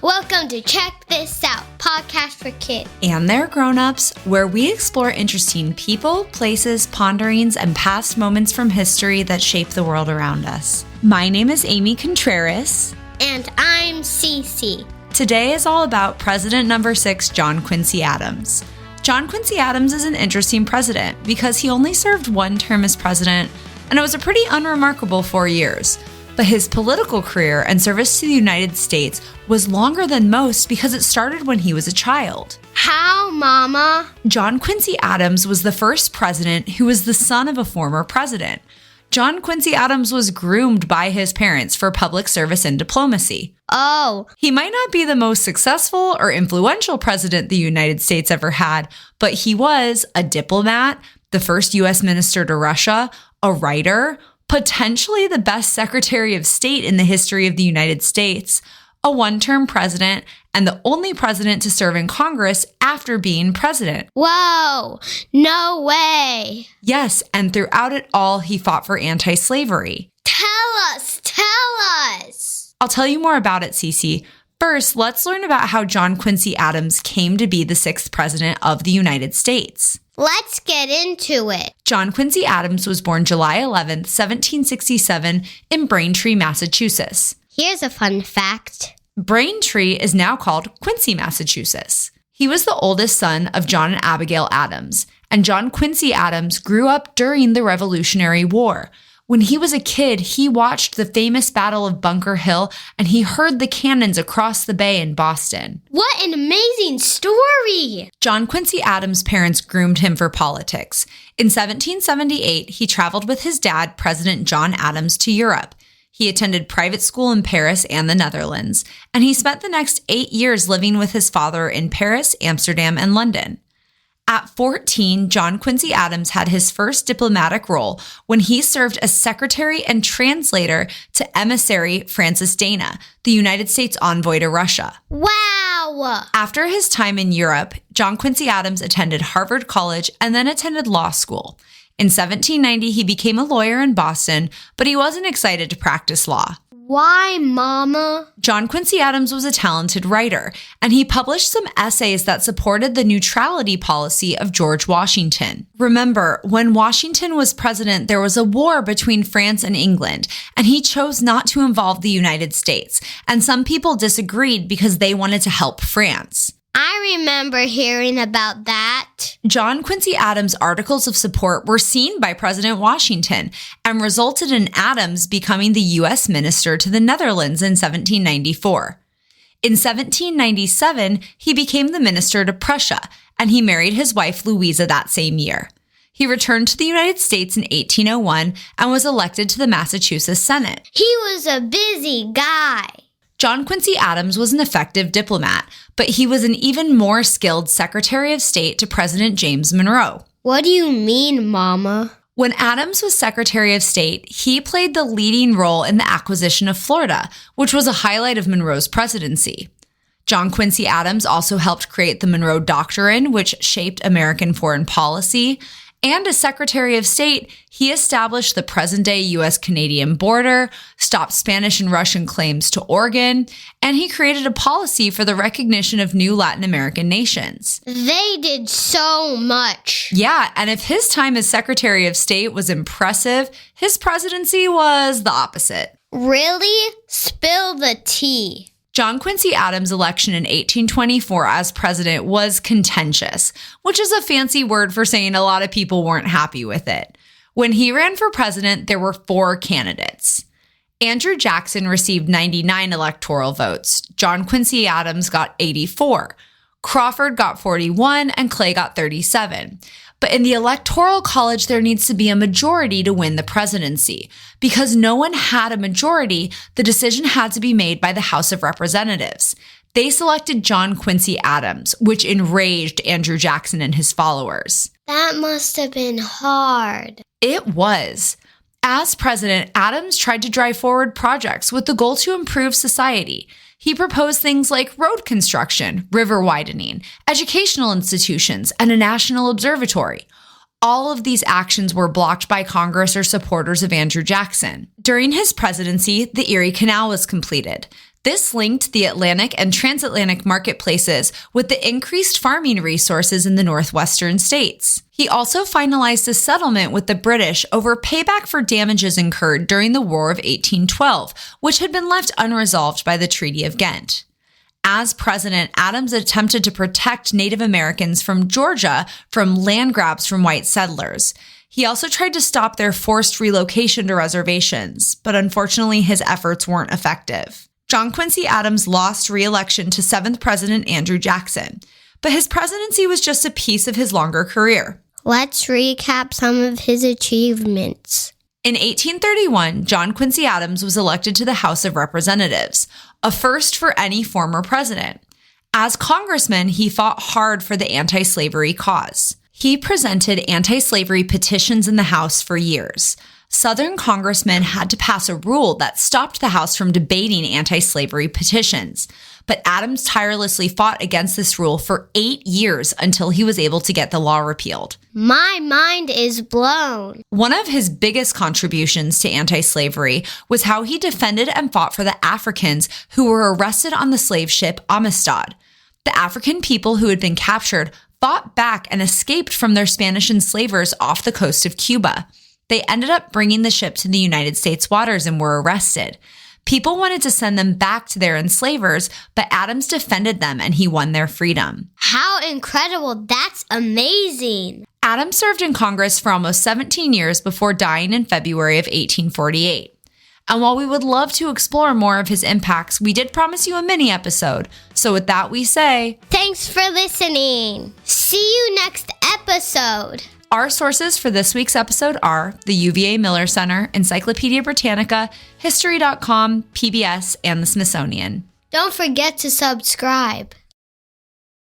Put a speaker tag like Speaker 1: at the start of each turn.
Speaker 1: Welcome to Check This Out, podcast for kids
Speaker 2: and their grown-ups, where we explore interesting people, places, ponderings, and past moments from history that shape the world around us. My name is Amy Contreras.
Speaker 1: And I'm Cece.
Speaker 2: Today is all about President number 6, John Quincy Adams. John Quincy Adams is an interesting president because he only served one term as president, and it was a pretty unremarkable 4 years. But his political career and service to the United States was longer than most because it started when he was a child.
Speaker 1: How, Mama?
Speaker 2: John Quincy Adams was the first president who was the son of a former president. John Quincy Adams was groomed by his parents for public service and diplomacy.
Speaker 1: Oh.
Speaker 2: He might not be the most successful or influential president the United States ever had, but he was a diplomat, the first U.S. minister to Russia, a writer, potentially the best Secretary of State in the history of the United States, a one-term president, and the only president to serve in Congress after being president.
Speaker 1: Whoa, no way.
Speaker 2: Yes, and throughout it all, he fought for anti-slavery.
Speaker 1: Tell us.
Speaker 2: I'll tell you more about it, Cece. First, let's learn about how John Quincy Adams came to be the 6th president of the United States.
Speaker 1: Let's get into it.
Speaker 2: John Quincy Adams was born July 11th, 1767 in Braintree, Massachusetts.
Speaker 1: Here's a fun fact.
Speaker 2: Braintree is now called Quincy, Massachusetts. He was the oldest son of John and Abigail Adams, and John Quincy Adams grew up during the Revolutionary War. When he was a kid, he watched the famous Battle of Bunker Hill, and he heard the cannons across the bay in Boston.
Speaker 1: What an amazing story!
Speaker 2: John Quincy Adams' parents groomed him for politics. In 1778, he traveled with his dad, President John Adams, to Europe. He attended private school in Paris and the Netherlands, and he spent the next 8 years living with his father in Paris, Amsterdam, and London. At 14, John Quincy Adams had his first diplomatic role when he served as secretary and translator to emissary Francis Dana, the United States envoy to Russia.
Speaker 1: Wow!
Speaker 2: After his time in Europe, John Quincy Adams attended Harvard College and then attended law school. In 1790, he became a lawyer in Boston, but he wasn't excited to practice law.
Speaker 1: Why, Mama?
Speaker 2: John Quincy Adams was a talented writer, and he published some essays that supported the neutrality policy of George Washington. Remember, when Washington was president, there was a war between France and England, and he chose not to involve the United States, and some people disagreed because they wanted to help France.
Speaker 1: I remember hearing about that.
Speaker 2: John Quincy Adams' articles of support were seen by President Washington and resulted in Adams becoming the U.S. minister to the Netherlands in 1794. In 1797, he became the minister to Prussia, and he married his wife Louisa that same year. He returned to the United States in 1801 and was elected to the Massachusetts Senate.
Speaker 1: He was a busy guy.
Speaker 2: John Quincy Adams was an effective diplomat, but he was an even more skilled Secretary of State to President James Monroe.
Speaker 1: What do you mean, Mama?
Speaker 2: When Adams was Secretary of State, he played the leading role in the acquisition of Florida, which was a highlight of Monroe's presidency. John Quincy Adams also helped create the Monroe Doctrine, which shaped American foreign policy. And as Secretary of State, he established the present-day U.S.-Canadian border, stopped Spanish and Russian claims to Oregon, and he created a policy for the recognition of new Latin American nations.
Speaker 1: They did so much.
Speaker 2: Yeah, and if his time as Secretary of State was impressive, his presidency was the opposite.
Speaker 1: Really? Spill the tea.
Speaker 2: John Quincy Adams' election in 1824 as president was contentious, which is a fancy word for saying a lot of people weren't happy with it. When he ran for president, there were 4 candidates. Andrew Jackson received 99 electoral votes. John Quincy Adams got 84. Crawford got 41, and Clay got 37. But in the Electoral College, there needs to be a majority to win the presidency. Because no one had a majority, the decision had to be made by the House of Representatives. They selected John Quincy Adams, which enraged Andrew Jackson and his followers.
Speaker 1: That must have been hard.
Speaker 2: It was. As president, Adams tried to drive forward projects with the goal to improve society. He proposed things like road construction, river widening, educational institutions, and a national observatory. All of these actions were blocked by Congress or supporters of Andrew Jackson. During his presidency, the Erie Canal was completed. This linked the Atlantic and transatlantic marketplaces with the increased farming resources in the northwestern states. He also finalized a settlement with the British over payback for damages incurred during the War of 1812, which had been left unresolved by the Treaty of Ghent. As president, Adams attempted to protect Native Americans from Georgia from land grabs from white settlers. He also tried to stop their forced relocation to reservations, but unfortunately his efforts weren't effective. John Quincy Adams lost re-election to 7th President Andrew Jackson, but his presidency was just a piece of his longer career.
Speaker 1: Let's recap some of his achievements.
Speaker 2: In 1831, John Quincy Adams was elected to the House of Representatives, a first for any former president. As congressman, he fought hard for the anti-slavery cause. He presented anti-slavery petitions in the House for years. Southern congressmen had to pass a rule that stopped the House from debating anti-slavery petitions. But Adams tirelessly fought against this rule for 8 years until he was able to get the law repealed.
Speaker 1: My mind is blown.
Speaker 2: One of his biggest contributions to anti-slavery was how he defended and fought for the Africans who were arrested on the slave ship Amistad. The African people who had been captured fought back and escaped from their Spanish enslavers off the coast of Cuba. They ended up bringing the ship to the United States waters and were arrested. People wanted to send them back to their enslavers, but Adams defended them and he won their freedom.
Speaker 1: How incredible! That's amazing!
Speaker 2: Adams served in Congress for almost 17 years before dying in February of 1848. And while we would love to explore more of his impacts, we did promise you a mini episode. So with that, we say,
Speaker 1: thanks for listening. See you next episode.
Speaker 2: Our sources for this week's episode are the UVA Miller Center, Encyclopedia Britannica, History.com, PBS, and the Smithsonian.
Speaker 1: Don't forget to subscribe.